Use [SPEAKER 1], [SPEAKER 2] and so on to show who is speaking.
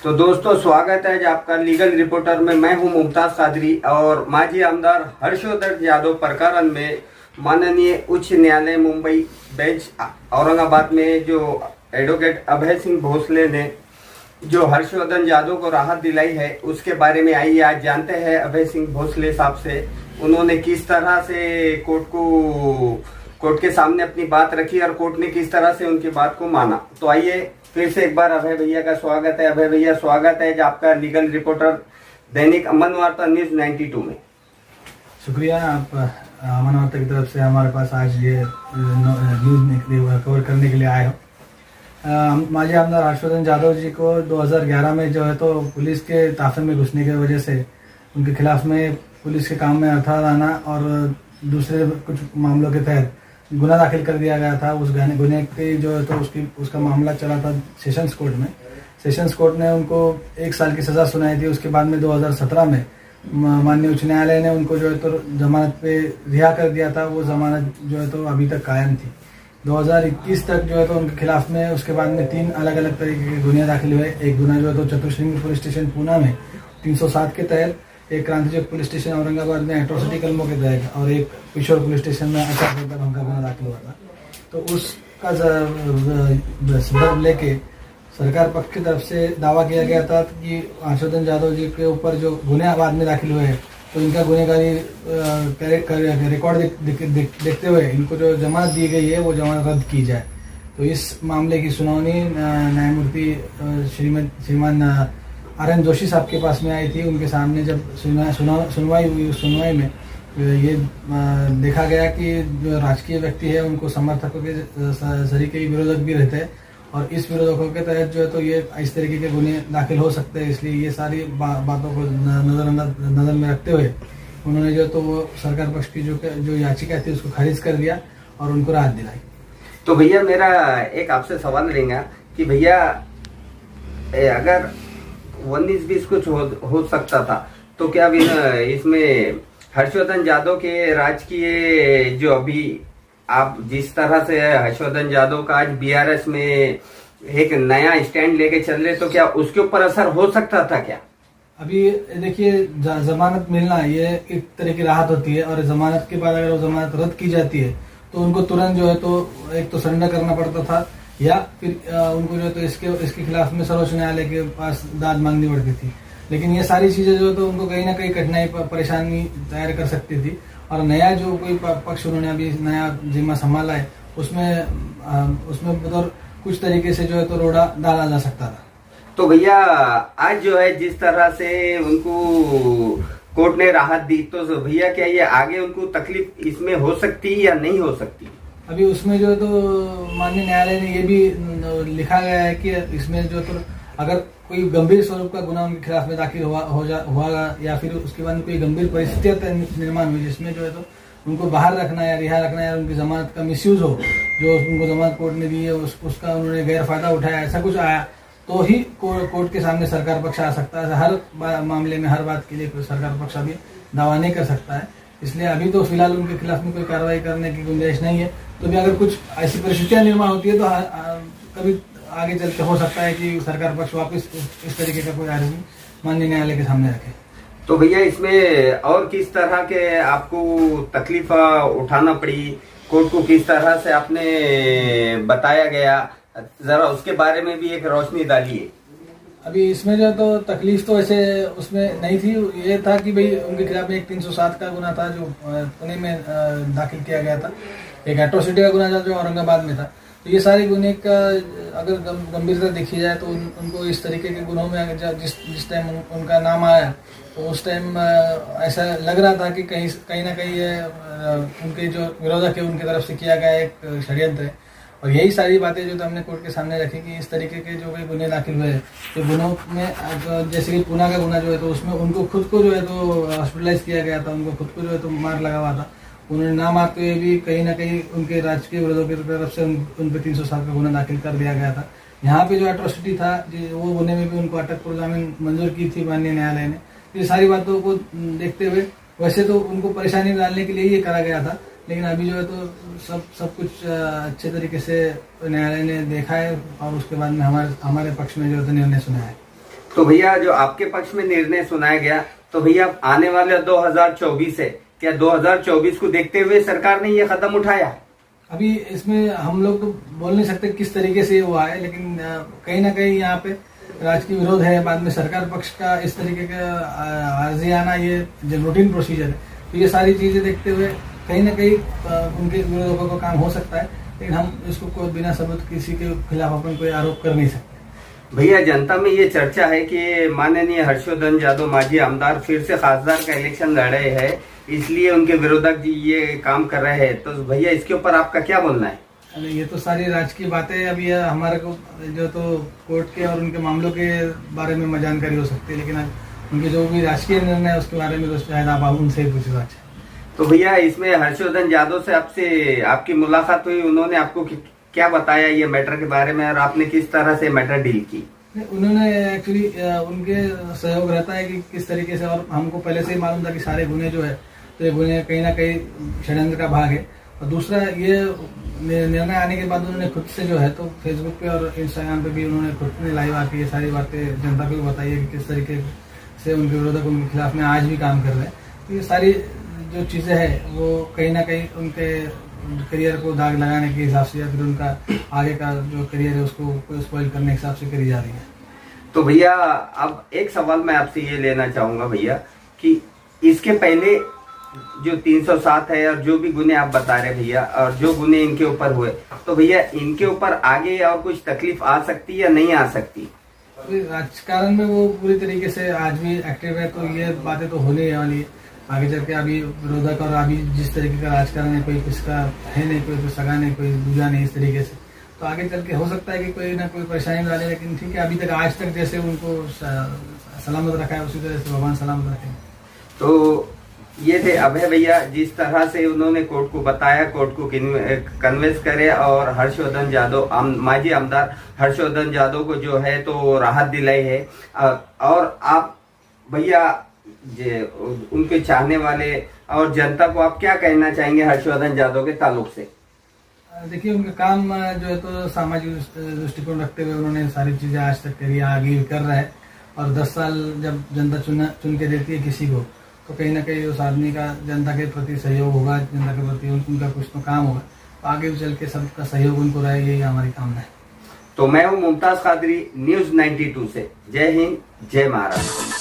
[SPEAKER 1] तो दोस्तों स्वागत है आपका लीगल रिपोर्टर में। मैं हूं मुमताज कादरी और माजी आमदार हर्षवर्धन यादव प्रकरण में माननीय उच्च न्यायालय मुंबई बेंच औरंगाबाद में जो एडवोकेट अभय सिंह भोसले ने जो हर्षवर्धन यादव को राहत दिलाई है उसके बारे में आइए आज जानते हैं अभय सिंह भोसले साहब से। उन्होंने किस तरह से कोर्ट के सामने अपनी बात रखी और कोर्ट ने किस तरह से उनकी बात को माना। तो आइए फिर से एक बार अभय भैया का स्वागत है। अभय भैया स्वागत है आपका लीगल रिपोर्टर दैनिक अमन वार्ता न्यूज 92 में।
[SPEAKER 2] शुक्रिया, आप अमन वार्ता की तरफ से हमारे पास आज ये न्यूज कवर करने के लिए आए हो। माजी आमदार हर्षवर्धन यादव जी को 2011 में जो है तो पुलिस के ताफे में घुसने की वजह से उनके खिलाफ में पुलिस के काम में अर्थात आना और दूसरे कुछ मामलों के तहत गुना दाखिल कर दिया गया था। उस गुने के जो है तो उसका मामला चला था सेशंस कोर्ट में। सेशंस कोर्ट ने उनको 1 साल की सज़ा सुनाई थी। उसके बाद में 2017 में माननीय उच्च न्यायालय ने उनको जो है तो जमानत पे रिहा कर दिया था। वो जमानत जो है तो अभी तक कायम थी। 2021 तक जो है तो उनके खिलाफ में उसके बाद में 3 अलग अलग तरीके के गुने दाखिल हुए। एक गुना जो है तो चतुश्रृंगी पुलिस स्टेशन पूना में 307 के तहत, एक क्रांति चौक पुलिस स्टेशन औरंगाबाद में एट्रोसिटी कलमों के तहत और एक किशोर पुलिस स्टेशन में आचार का गुना दाखिल हुआ था। तो उसका सबब लेके सरकार पक्ष की तरफ से दावा किया गया था कि हर्षवर्धन यादव जी के ऊपर जो गुने बाद में दाखिल हुए हैं तो इनका गुनेगारी रिकॉर्ड देखते हुए इनको जो जमानत दी गई है वो जमानत रद्द की जाए। तो इस मामले की सुनवाई न्यायमूर्ति श्रीमान RN जोशी साहब के पास में आई थी। उनके सामने जब सुनवाई हुई, उस सुनवाई में ये देखा गया कि जो राजकीय व्यक्ति है उनको समर्थकों के सरीके विरोधक भी रहते हैं और इस विरोधकों के तहत जो है तो ये इस तरीके के गुने दाखिल हो सकते हैं। इसलिए ये सारी बातों को नज़र में रखते हुए उन्होंने जो तो वो सरकार पक्ष की जो याचिका थी उसको खारिज कर दिया और उनको राहत दिलाई।
[SPEAKER 1] तो भैया मेरा एक आपसे सवाल रहेगा कि भैया अगर 19-20 कुछ हो सकता था तो क्या इसमें हर्षवर्धन यादव के राजकीय जो अभी आप जिस तरह से हर्षवर्धन यादव का आज BRS में एक नया स्टैंड लेके चल रहे तो क्या उसके ऊपर असर हो सकता था क्या?
[SPEAKER 2] अभी देखिए, जमानत मिलना ये एक तरह की राहत होती है और जमानत के बाद अगर वो जमानत रद्द की जाती है तो उनको तुरंत जो है तो एक तो सरेंडर करना पड़ता था या फिर उनको जो है तो इसके खिलाफ में सर्वोच्च न्यायालय के पास दाद मांगनी पड़ती थी। लेकिन ये सारी चीजें जो है तो उनको कहीं ना कहीं कठिनाई परेशानी तैयार कर सकती थी और नया जो कोई पक्ष उन्होंने अभी नया जिम्मा संभाला है उसमें मतलब कुछ तरीके से जो है तो रोड़ा डाला जा सकता था।
[SPEAKER 1] तो भैया आज जो है जिस तरह से उनको कोर्ट ने राहत दी तो भैया क्या ये आगे उनको तकलीफ इसमें हो सकती है या नहीं हो सकती?
[SPEAKER 2] अभी उसमें जो है तो माननीय न्यायालय ने ये भी लिखा गया है कि इसमें जो तो अगर कोई गंभीर स्वरूप का गुना उनके खिलाफ में दाखिल हुआ या फिर उसके बाद कोई गंभीर परिस्थितियां निर्माण हुई जिसमें जो है तो उनको बाहर रखना या रिहा रखना या उनकी जमानत का मिसयूज हो, जो उनको जमानत कोर्ट ने दी है उसका उन्होंने गैर फायदा उठाया, ऐसा कुछ आया तो ही कोर्ट के सामने सरकार पक्ष आ सकता है। हर मामले में हर बात के लिए सरकार पक्ष अभी दावा नहीं कर सकता है। इसलिए अभी तो फिलहाल उनके खिलाफ में कोई कार्रवाई करने की गुंजाइश नहीं है। तो भी अगर कुछ ऐसी परिस्थितियां निर्माण होती है तो कभी आगे चल के हो सकता है कि सरकार पक्ष वापस इस तरीके का कोई आरोप माननीय न्यायालय के सामने रखे।
[SPEAKER 1] तो भैया इसमें और किस तरह के आपको तकलीफ उठाना पड़ी, कोर्ट को किस तरह से आपने बताया गया, जरा उसके बारे में भी एक रोशनी डालिए।
[SPEAKER 2] अभी इसमें जो तो तकलीफ तो ऐसे उसमें नहीं थी। ये था कि भाई उनके खिलाफ में एक 307 का गुना था जो पुणे में दाखिल किया गया था, एक एट्रोसिटी का गुना था जो औरंगाबाद में था। तो ये सारे गुने का अगर गंभीरता देखी जाए तो उनको इस तरीके के गुनों में जिस टाइम उनका नाम आया तो उस टाइम ऐसा लग रहा था कि कहीं ना कहीं उनके जो विरोधक है उनकी तरफ से किया गया एक षड्यंत्र है। और यही सारी बातें जो तो हमने कोर्ट के सामने रखी कि इस तरीके के जो भी गुने दाखिल हुए तो गुनों में जैसे कि पूना का गुना जो है तो उसमें उनको खुद को जो है तो हॉस्पिटलाइज किया गया था, उनको खुद को जो है तो मार लगा हुआ था। उन्होंने ना मारते हुए भी कहीं ना कहीं उनके राजकीय विरोधों की तरफ से उन पर 307 का गुना दाखिल कर दिया गया था। यहाँ पे जो एट्रोसिटी था वो गुने में भी उनको अटक पर जामीन मंजूर की थी माननीय न्यायालय ने। ये सारी बातों को देखते हुए वैसे तो उनको परेशानी डालने के लिए ये करा गया था, लेकिन अभी जो है तो सब कुछ अच्छे तरीके से न्यायालय ने देखा है और उसके बाद में हमारे पक्ष में जो है निर्णय सुना है।
[SPEAKER 1] तो भैया जो आपके पक्ष में निर्णय सुनाया गया, तो भैया आने वाले 2024 है, क्या 2024 को देखते हुए सरकार ने ये कदम उठाया?
[SPEAKER 2] अभी इसमें हम लोग तो बोल नहीं सकते किस तरीके से हुआ है, लेकिन कहीं ना कहीं यहाँ पे राजकीय विरोध है। बाद में सरकार पक्ष का इस तरीके का अर्जी आना, ये जो रूटीन प्रोसीजर है, तो ये सारी चीजें देखते हुए कहीं ना कहीं उनके विरोधकों का काम हो सकता है, लेकिन हम इसको कोई बिना सबूत किसी के खिलाफ अपन कोई आरोप कर नहीं सकते।
[SPEAKER 1] भैया जनता में ये चर्चा है कि माननीय हर्षवर्धन यादव माजी आमदार फिर से खासदार का इलेक्शन लड़ रहे हैं, इसलिए उनके विरोधक जी ये काम कर रहे हैं, तो भैया इसके ऊपर आपका क्या बोलना है?
[SPEAKER 2] अरे ये तो सारी राजकीय बातें, अभी हमारे को जो तो कोर्ट के और उनके मामलों के बारे में जानकारी हो सकती है, लेकिन अब उनके जो भी राजकीय निर्णय है उसके बारे में तो शायद आप उनसे ही पूछना चाहिए।
[SPEAKER 1] तो भैया इसमें हर्षवर्धन यादव से आपकी मुलाकात हुई, उन्होंने आपको क्या बताया ये मैटर के बारे में, और आपने किस तरह से मैटर डील की?
[SPEAKER 2] उन्होंने एक्चुअली उनके सहयोग रहता है कि किस तरीके से, और हमको पहले से ही मालूम था कि सारे गुने जो है तो ये गुने कहीं ना कहीं षड्यंत्र का भाग है। और दूसरा ये निर्णय आने के बाद उन्होंने खुद से जो है तो फेसबुक पे और इंस्टाग्राम पे भी उन्होंने खुद ने लाइव आके ये सारी बातें जनता को भी बताई है कि किस तरीके से उनके विरोधक उनके खिलाफ में आज भी काम कर रहे हैं। तो ये सारी जो चीज़ें हैं वो कहीं ना कहीं उनके करियर को दाग लगाने के हिसाब से या फिर उनका आगे का जो करियर है उसको स्पॉइल करने के हिसाब से करी जा रही है।
[SPEAKER 1] तो भैया अब एक सवाल मैं आपसे ये लेना चाहूंगा भैया कि इसके पहले जो 307 है और जो भी गुने आप बता रहे भैया, और जो गुने इनके ऊपर हुए, तो भैया इनके ऊपर आगे और कुछ तकलीफ आ सकती या नहीं आ सकती?
[SPEAKER 2] राजकारण में वो पूरी तरीके से आज भी एक्टिव है, तो ये बातें तो होने वाली है आगे चल के। अभी विरोधक और अभी जिस तरीके का राजकारण है, कोई किसका है नहीं, कोई सगा नहीं, कोई दूजा नहीं, इस तरीके से तो आगे चल के हो सकता है कि कोई ना कोई परेशानी डाले, लेकिन ठीक है, अभी तक आज तक जैसे उनको सलामत रखा है उसी तरह से भगवान सलामत रखे।
[SPEAKER 1] तो ये थे अभय भैया, जिस तरह से उन्होंने कोर्ट को बताया, कोर्ट को कन्विंस करे और हर्षवर्धन यादव माजी आमदार हर्षवर्धन यादव को जो है तो राहत दिलाई है। और आप भैया उनके चाहने वाले और जनता को आप क्या कहना चाहेंगे हर्षवर्धन यादव के ताल्लुक से?
[SPEAKER 2] देखिए, उनका काम जो है तो सामाजिक दृष्टिकोण रखते हुए उन्होंने सारी चीजें आज तक करी, आगे भी कर रहा है। और 10 साल जब जनता चुन के देती है किसी को, तो कहीं ना कहीं उस आदमी का जनता के प्रति सहयोग होगा, जनता के प्रति उनका कुछ तो काम होगा, तो आगे भी चल के सबका सहयोग उनको रहे, यही हमारी कामना है।
[SPEAKER 1] तो मैं हूँ मुमताज कादरी, न्यूज़ 92 से। जय हिंद, जय महाराष्ट्र।